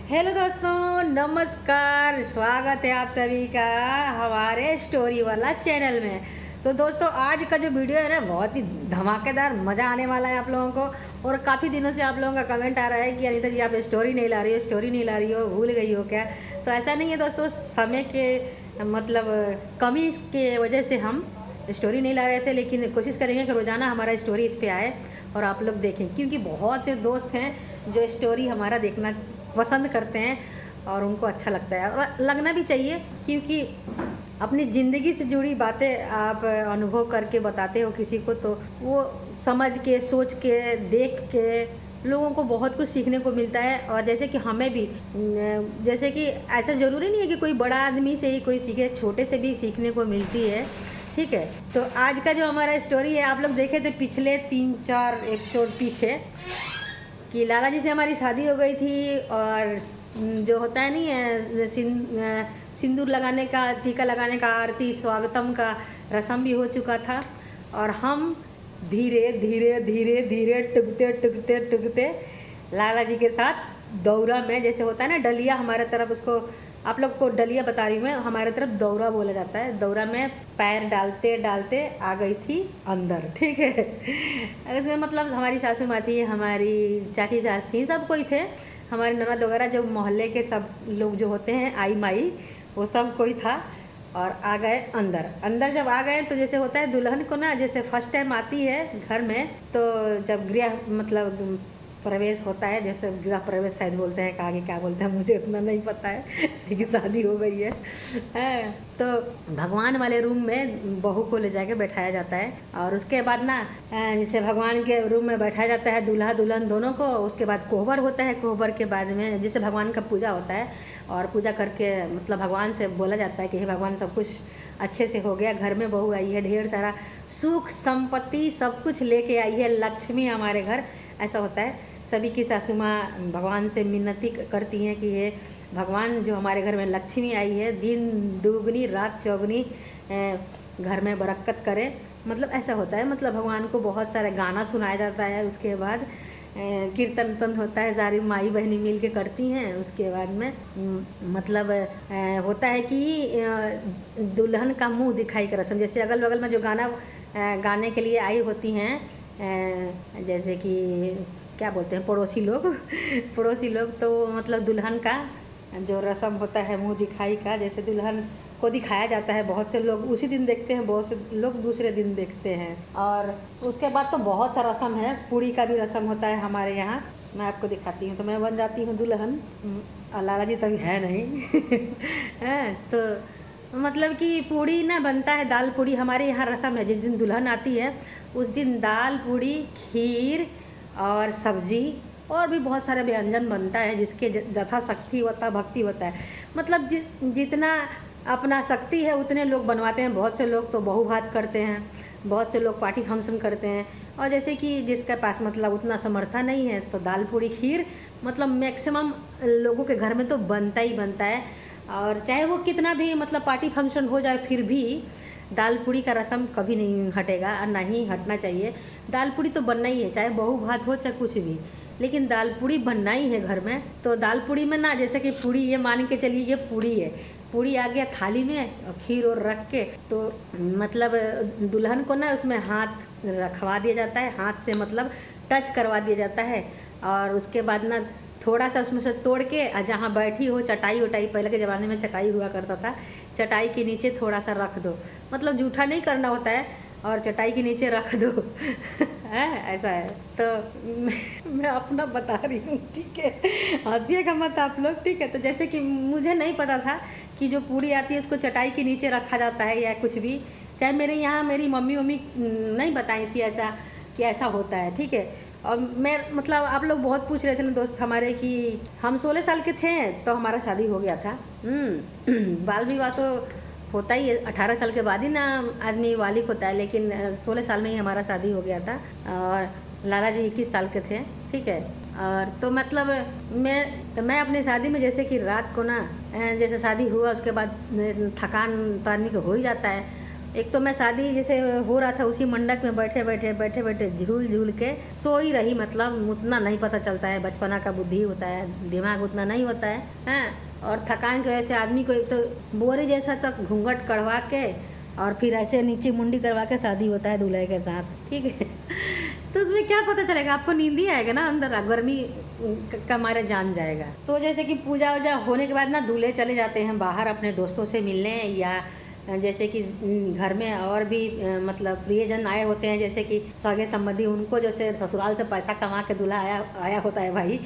Hello दोस्तों, नमस्कार। स्वागत है आप सभी का हमारे स्टोरी वाला चैनल में। तो दोस्तों, आज का जो वीडियो है ना, बहुत ही धमाकेदार, मज़ा आने वाला है आप लोगों को। और काफ़ी दिनों से आप लोगों का कमेंट आ रहा है कि अनीता जी आप स्टोरी नहीं ला रही हो, स्टोरी नहीं ला रही हो, भूल गई हो क्या। तो ऐसा नहीं है दोस्तों, समय के मतलब कमी के वजह से हम स्टोरी नहीं ला रहे थे, लेकिन कोशिश करेंगे कि रोज़ाना हमारा स्टोरी इस पे आए और आप लोग देखें, क्योंकि बहुत से दोस्त हैं जो स्टोरी हमारा देखना पसंद करते हैं और उनको अच्छा लगता है और लगना भी चाहिए, क्योंकि अपनी ज़िंदगी से जुड़ी बातें आप अनुभव करके बताते हो किसी को, तो वो समझ के, सोच के, देख के लोगों को बहुत कुछ सीखने को मिलता है। और जैसे कि हमें भी, जैसे कि ऐसा ज़रूरी नहीं है कि कोई बड़ा आदमी से ही कोई सीखे, छोटे से भी सीखने को मिलती है। ठीक है, तो आज का जो हमारा स्टोरी है, आप लोग देखे थे पिछले 3-4 एपिसोड पीछे कि लाला जी से हमारी शादी हो गई थी, और जो होता है नहीं है सिंदूर लगाने का, टीका लगाने का, आरती स्वागतम का रस्म भी हो चुका था। और हम धीरे धीरे धीरे धीरे टुकते टुकते टुकते लाला जी के साथ दौरा में, जैसे होता है ना डलिया, हमारे तरफ उसको, आप लोग को डलिया बता रही हूँ मैं, हमारे तरफ दौरा बोला जाता है। दौरा में पैर डालते डालते आ गई थी अंदर। ठीक है, इसमें मतलब हमारी सासू माँ थी, हमारी चाची सास थी, सब कोई थे, हमारे ननद वगैरह, जो मोहल्ले के सब लोग जो होते हैं, आई माई, वो सब कोई था। और आ गए अंदर। अंदर जब आ गए तो जैसे होता है दुल्हन को ना, जैसे फर्स्ट टाइम आती है घर में, तो जब गृह मतलब प्रवेश होता है, जैसे गृह प्रवेश शायद बोलते हैं, आगे क्या बोलते हैं मुझे उतना नहीं पता है, लेकिन शादी हो गई है। तो भगवान वाले रूम में बहू को ले जाके बैठाया जाता है, और उसके बाद ना जैसे भगवान के रूम में बैठाया जाता है दूल्हा दुल्हन दोनों को। उसके बाद कोहबर होता है, कोहबर के बाद में जैसे भगवान का पूजा होता है, और पूजा करके मतलब भगवान से बोला जाता है कि हे भगवान, सब कुछ अच्छे से हो गया, घर में बहू आई है, ढेर सारा सुख संपत्ति सब कुछ लेके आई है, लक्ष्मी हमारे घर, ऐसा होता है। सभी की सासू माँ भगवान से मिन्नती करती हैं कि ये भगवान, जो हमारे घर में लक्ष्मी आई है, दिन दुगनी रात चौगुनी घर में बरकत करे, मतलब ऐसा होता है। मतलब भगवान को बहुत सारा गाना सुनाया जाता है, उसके बाद कीर्तन उर्तन होता है, सारी माई बहनी मिल के करती हैं। उसके बाद में मतलब होता है कि दुल्हन का मुंह दिखाई का रस्म, जैसे अगल बगल में जो गाना गाने के लिए आई होती हैं, जैसे कि क्या बोलते हैं, पड़ोसी लोग पड़ोसी लोग, तो मतलब दुल्हन का जो रस्म होता है मुंह दिखाई का, जैसे दुल्हन को दिखाया जाता है। बहुत से लोग उसी दिन देखते हैं, बहुत से लोग दूसरे दिन देखते हैं। और उसके बाद तो बहुत सा रस्म है, पूड़ी का भी रस्म होता है हमारे यहाँ, मैं आपको दिखाती हूँ। तो मैं बन जाती हूँ दुल्हन, लाला जी तभी है नहीं है, तो मतलब कि पूड़ी ना बनता है, दाल पूड़ी हमारे यहाँ रस्म है। जिस दिन दुल्हन आती है उस दिन दाल पूड़ी, खीर और सब्जी और भी बहुत सारे व्यंजन बनता है, जिसके यथा शक्ति होता, भक्ति होता है। मतलब जितना अपना शक्ति है उतने लोग बनवाते हैं। बहुत से लोग तो बहु भात करते हैं, बहुत से लोग पार्टी फंक्शन करते हैं, और जैसे कि जिसके पास मतलब उतना समर्था नहीं है, तो दाल पूड़ी खीर मतलब मैक्सिमम लोगों के घर में तो बनता ही बनता है। और चाहे वो कितना भी मतलब पार्टी फंक्शन हो जाए, फिर भी दाल पूड़ी का रस्म कभी नहीं हटेगा और ना ही हटना चाहिए। दाल पूड़ी तो बनना ही है, चाहे बहु भात हो चाहे कुछ भी, लेकिन दाल पूड़ी बनना ही है घर में। तो दाल पूड़ी में ना, जैसे कि पूड़ी, ये मान के चलिए ये पूड़ी है, पूड़ी आ गया थाली में और खीर और रख के, तो मतलब दुल्हन को ना उसमें हाथ रखवा दिया जाता है, हाथ से मतलब टच करवा दिया जाता है। और उसके बाद ना थोड़ा सा उसमें से तोड़ के, जहाँ बैठी हो चटाई वटाई, पहले के ज़माने में चटाई हुआ करता था, चटाई के नीचे थोड़ा सा रख दो, मतलब जूठा नहीं करना होता है, और चटाई के नीचे रख दो है, ऐसा है। तो मैं अपना बता रही हूँ, ठीक है, हंसिएगा मत आप लोग, ठीक है। तो जैसे कि मुझे नहीं पता था कि जो पूड़ी आती है उसको चटाई के नीचे रखा जाता है या कुछ भी, चाहे मेरे यहाँ मेरी मम्मी नहीं बताई थी ऐसा कि ऐसा होता है, ठीक है। और मैं मतलब आप लोग बहुत पूछ रहे थे ना दोस्त हमारे कि हम 16 साल के थे तो हमारा शादी हो गया था। बाल विवाह तो होता ही है, 18 साल के बाद ही ना आदमी वालिक होता है, लेकिन 16 साल में ही हमारा शादी हो गया था, और लाला जी 21 साल के थे, ठीक है। और तो मतलब मैं अपनी शादी में, जैसे कि रात को ना, जैसे शादी हुआ उसके बाद थकान तो आदमी को हो ही जाता है, एक तो मैं शादी जैसे हो रहा था उसी मंडप में बैठे झूल झूल के सो ही रही, मतलब उतना नहीं पता चलता है, बचपना का बुद्धि होता है, दिमाग उतना नहीं होता है, हैं। और थकान की वजह से आदमी को एक तो बोरे जैसा तक घूंघट कढ़वा के और फिर ऐसे नीचे मुंडी करवा के शादी होता है दूल्हे के साथ, ठीक है। तो उसमें क्या पता चलेगा, आपको नींद ही आएगा ना, अंदर गर्मी का मारे जान जाएगा। तो जैसे कि पूजा वूजा होने के बाद ना दूल्हे चले जाते हैं बाहर अपने दोस्तों से मिलने, या जैसे कि घर में और भी मतलब प्रियजन आए होते हैं, जैसे कि सगे संबंधी, उनको जैसे ससुराल से पैसा कमा के दूल्हा आया होता है भाई,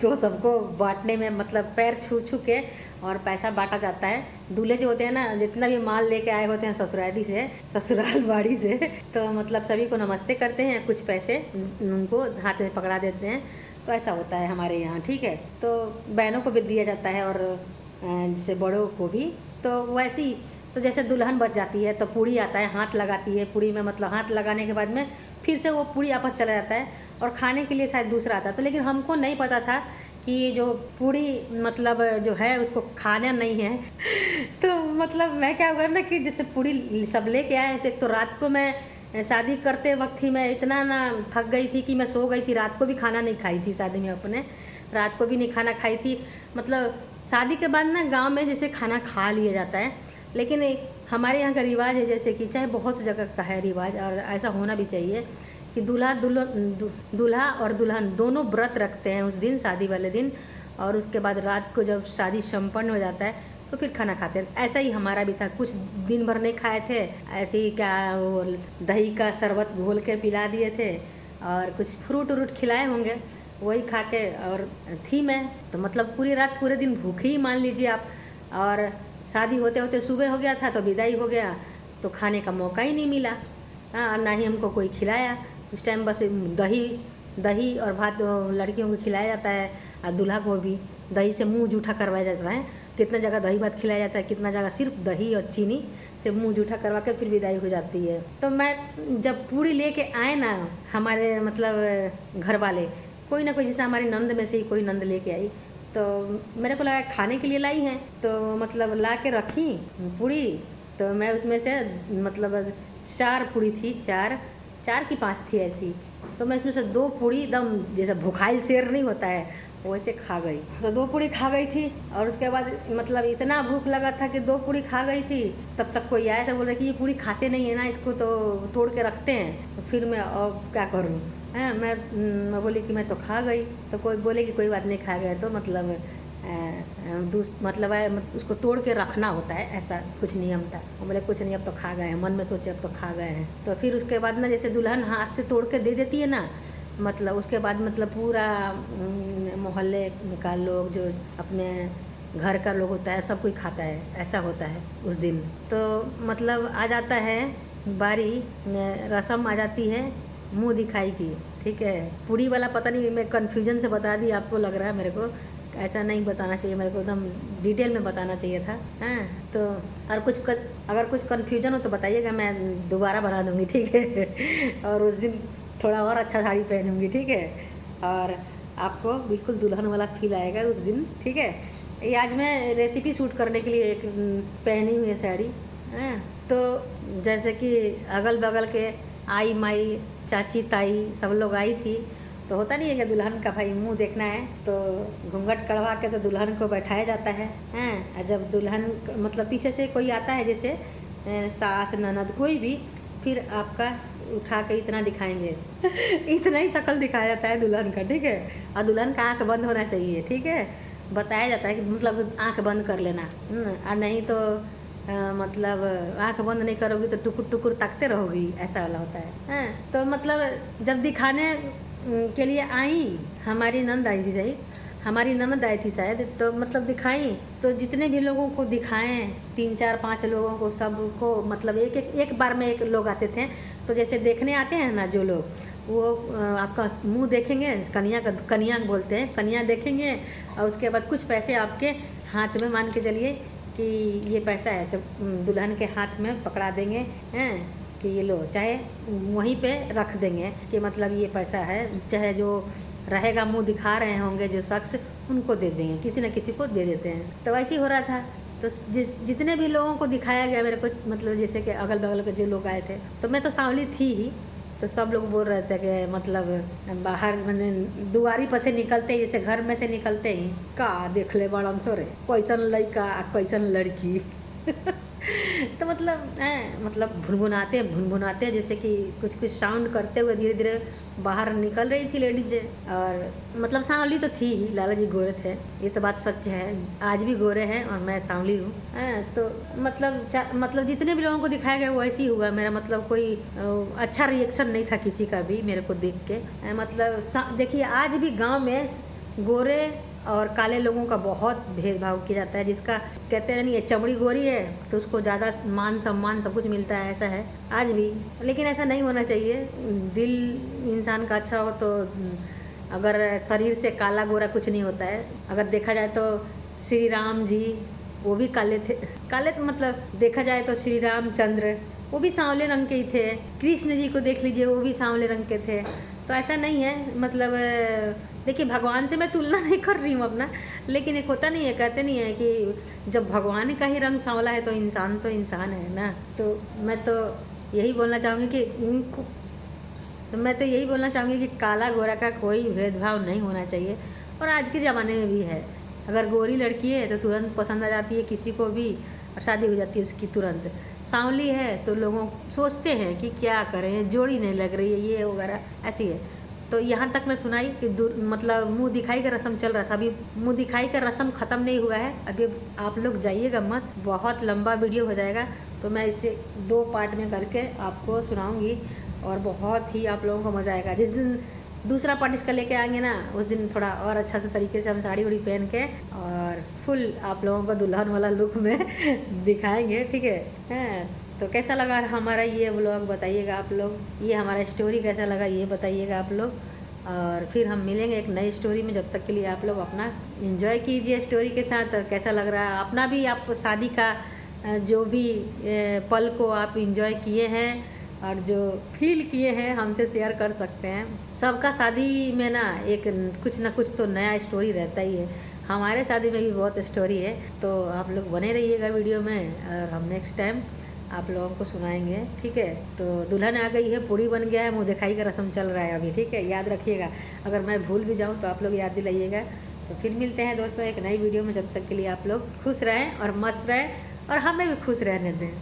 तो सबको बांटने में मतलब पैर छू छू के और पैसा बांटा जाता है। दूल्हे जो होते हैं ना, जितना भी माल लेके आए होते हैं ससुराल बाड़ी से, तो मतलब सभी को नमस्ते करते हैं, कुछ पैसे उनको हाथ में पकड़ा देते हैं। तो ऐसा होता है हमारे यहाँ, ठीक है। तो बहनों को भी दिया जाता है और जैसे बड़ों को भी। तो वैसे ही तो जैसे दुल्हन बच जाती है तो पूड़ी आता है, हाथ लगाती है पूड़ी में, मतलब हाथ लगाने के बाद में फिर से वो पूड़ी आपस चला जाता है और खाने के लिए शायद दूसरा आता है। तो लेकिन हमको नहीं पता था कि ये जो पूड़ी मतलब जो है उसको खाना नहीं है। तो मतलब मैं क्या हुआ ना कि जैसे पूड़ी सब लेके आए थे, तो रात को मैं शादी करते वक्त ही मैं इतना ना थक गई थी कि मैं सो गई थी, रात को भी खाना नहीं खाई थी शादी में, अपने रात को भी नहीं खाना खाई थी। मतलब शादी के बाद ना गांव में जैसे खाना खा लिया जाता है, लेकिन हमारे यहाँ का रिवाज है, जैसे कि चाहे बहुत सी जगह का है रिवाज और ऐसा होना भी चाहिए कि दूल्हा और दुल्हन दोनों व्रत रखते हैं उस दिन, शादी वाले दिन, और उसके बाद रात को जब शादी संपन्न हो जाता है तो फिर खाना खाते हैं। ऐसा ही हमारा भी था, कुछ दिन भर नहीं खाए थे, ऐसे ही क्या वो दही का शरबत घोल के पिला दिए थे और कुछ फ्रूट व्रूट खिलाए होंगे, वही खा के और थी मैं। तो मतलब पूरी रात पूरे दिन भूखे ही मान लीजिए आप। और शादी होते होते सुबह हो गया था तो विदाई हो गया, तो खाने का मौका ही नहीं मिला, हाँ, ना ही हमको कोई खिलाया उस टाइम। बस दही और भात लड़कियों को खिलाया जाता है और दूल्हा को भी दही से मुंह जूठा करवाया जाता है। कितना जगह दही भात खिलाया जाता है, कितना जगह सिर्फ दही और चीनी से मुंह जूठा करवा के फिर विदाई हो जाती है। तो मैं जब पूरी लेके आए ना, हमारे मतलब घर वाले कोई ना कोई, जैसे हमारी नंद में से ही कोई नंद लेके आई, तो मेरे को लगा खाने के लिए लाई हैं, तो मतलब ला के रखी पूड़ी। तो मैं उसमें से मतलब 4 पूड़ी थी, 4 की 5 थी ऐसी, तो मैं इसमें से 2 पूड़ी एकदम जैसे भुखाइल शेर नहीं होता है वैसे खा गई। तो 2 पूड़ी खा गई थी और उसके बाद मतलब इतना भूख लगा था कि 2 पूड़ी खा गई थी। तब तक कोई आया था, बोल रहे कि ये पूड़ी खाते नहीं है ना, इसको तो तोड़ के रखते हैं। तो फिर मैं अब क्या करूँ, हैं, मैं बोली कि मैं तो खा गई। तो कोई बोले कि कोई बात नहीं, खा गए तो मतलब उसको तोड़ के रखना होता है, ऐसा कुछ नियम था। वो बोले कुछ नहीं, अब तो खा गए हैं, मन में सोचे अब तो खा गए हैं। तो फिर उसके बाद ना जैसे दुल्हन हाथ से तोड़ के दे देती है ना, मतलब उसके बाद मतलब पूरा मोहल्ले का लोग, जो अपने घर का लोग होता है, सब कोई खाता है, ऐसा होता है उस दिन। तो मतलब आ जाता है बारी, रस्म आ जाती है मुंह दिखाई की, ठीक है। पूरी वाला पता नहीं, मैं कन्फ्यूजन से बता दी आपको, लग रहा है मेरे को ऐसा नहीं बताना चाहिए, मेरे को एकदम डिटेल में बताना चाहिए था, हैं। तो और अगर कुछ कन्फ्यूजन हो तो बताइएगा, मैं दोबारा बना दूँगी, ठीक है। और उस दिन थोड़ा और अच्छा साड़ी पहनूँगी, ठीक है, और आपको बिल्कुल दुल्हन वाला फील आएगा उस दिन, ठीक है। ये आज मैं रेसिपी शूट करने के लिए एक पहनी हुई है साड़ी, हैं। तो जैसे कि अगल बगल के आई माई चाची ताई सब लोग आई थी, तो होता नहीं है कि दुल्हन का भाई मुंह देखना है, तो घूंघट कढ़वा के तो दुल्हन को बैठाया जाता है, हैं। जब दुल्हन मतलब पीछे से कोई आता है, जैसे सास ननद कोई भी, फिर आपका उठा के इतना दिखाएंगे इतना ही शक्ल दिखाया जाता है दुल्हन का, ठीक है। और दुल्हन का आँख बंद होना चाहिए, ठीक है। बताया जाता है कि मतलब आँख बंद कर लेना, और नहीं तो मतलब आँख बंद नहीं करोगी तो टुकुर टुकुर ताकते रहोगी, ऐसा वाला होता है, हैं। तो मतलब जब दिखाने के लिए आई, हमारी नंद आई थी शायद, तो मतलब दिखाई, तो जितने भी लोगों को दिखाएं, 3 4 5 लोगों को, सबको मतलब एक बार में एक लोग आते थे। तो जैसे देखने आते हैं ना जो लोग, वो आपका मुंह देखेंगे, कनिया बोलते हैं, कनिया देखेंगे, और उसके बाद कुछ पैसे आपके हाथ में, मान के चलिए कि ये पैसा है, तो दुल्हन के हाथ में पकड़ा देंगे, हैं, कि ये लो, चाहे वहीं पे रख देंगे कि मतलब ये पैसा है, चाहे जो रहेगा मुंह दिखा रहे होंगे जो शख्स, उनको दे देंगे, किसी न किसी को दे देते हैं। तो वैसे ही हो रहा था। तो जितने भी लोगों को दिखाया गया मेरे को, मतलब जैसे कि अगल बगल के जो लोग आए थे, तो मैं तो सांवली थी ही, तो सब लोग बोल रहे थे कि मतलब बाहर मैंने दुआरी पर से निकलते ही, जैसे घर में से निकलते ही का देख ले बड़न सो रे, कैसन लड़का कैसन लड़की तो मतलब भुनभुनाते जैसे कि कुछ कुछ साउंड करते हुए धीरे धीरे बाहर निकल रही थी लेडीजें। और मतलब सांवली तो थी ही, लाला जी गोरे थे, ये तो बात सच है, आज भी गोरे हैं और मैं सांवली हूँ। तो मतलब जितने भी लोगों को दिखाया गया वो ऐसे ही हुआ मेरा, मतलब कोई अच्छा रिएक्शन नहीं था किसी का भी मेरे को देख के। मतलब देखिए आज भी गाँव में गोरे और काले लोगों का बहुत भेदभाव किया जाता है, जिसका कहते हैं नहीं ये चमड़ी गोरी है तो उसको ज़्यादा मान सम्मान सब कुछ मिलता है, ऐसा है आज भी। लेकिन ऐसा नहीं होना चाहिए, दिल इंसान का अच्छा हो तो अगर शरीर से काला गोरा कुछ नहीं होता है। अगर देखा जाए तो श्री राम जी वो भी काले थे, काले तो मतलब देखा जाए तो श्री रामचंद्र वो भी सांवले रंग के ही थे, कृष्ण जी को देख लीजिए वो भी सांवले रंग के थे। तो ऐसा नहीं है, मतलब देखिए भगवान से मैं तुलना नहीं कर रही हूँ अपना, लेकिन एक होता नहीं है, कहते नहीं है कि जब भगवान का ही रंग सांवला है तो इंसान है ना। तो मैं तो यही बोलना चाहूँगी कि काला गोरा का कोई भेदभाव नहीं होना चाहिए। और आज के ज़माने में भी है, अगर गोरी लड़की है तो तुरंत पसंद आ जाती है किसी को भी और शादी हो जाती है उसकी तुरंत। सांवली है तो लोगों सोचते हैं कि क्या करें, जोड़ी नहीं लग रही है ये वगैरह, ऐसी है। तो यहाँ तक मैं सुनाई कि मतलब मुंह दिखाई का रस्म चल रहा था, अभी मुंह दिखाई का रस्म ख़त्म नहीं हुआ है, अभी आप लोग जाइएगा मत, बहुत लंबा वीडियो हो जाएगा। तो मैं इसे 2 पार्ट में करके आपको सुनाऊंगी और बहुत ही आप लोगों को मज़ा आएगा। जिस दिन दूसरा पार्ट इसका लेके आएंगे ना, उस दिन थोड़ा और अच्छा से तरीके से हम साड़ी उड़ी पहन के और फुल आप लोगों को दुल्हन वाला लुक में दिखाएंगे, ठीक है। तो कैसा लगा हमारा ये व्लॉग बताइएगा आप लोग, ये हमारा स्टोरी कैसा लगा ये बताइएगा आप लोग। और फिर हम मिलेंगे एक नई स्टोरी में, जब तक के लिए आप लोग अपना एंजॉय कीजिए स्टोरी के साथ। और कैसा लग रहा है अपना भी, आप शादी का जो भी पल को आप एंजॉय किए हैं और जो फील किए हैं हमसे शेयर कर सकते हैं। सबका शादी में ना कुछ ना कुछ तो नया स्टोरी रहता ही है, हमारे शादी में भी बहुत स्टोरी है। तो आप लोग बने रहिएगा वीडियो में और हम नेक्स्ट टाइम आप लोगों को सुनाएंगे, ठीक है। तो दुल्हन आ गई है, पूड़ी बन गया है, मुँह दिखाई का रस्म चल रहा है अभी, ठीक है, याद रखिएगा। अगर मैं भूल भी जाऊँ तो आप लोग याद दिलाइएगा। तो फिर मिलते हैं दोस्तों एक नई वीडियो में, जब तक के लिए आप लोग खुश रहें और मस्त रहें और हमें भी खुश रहने दें।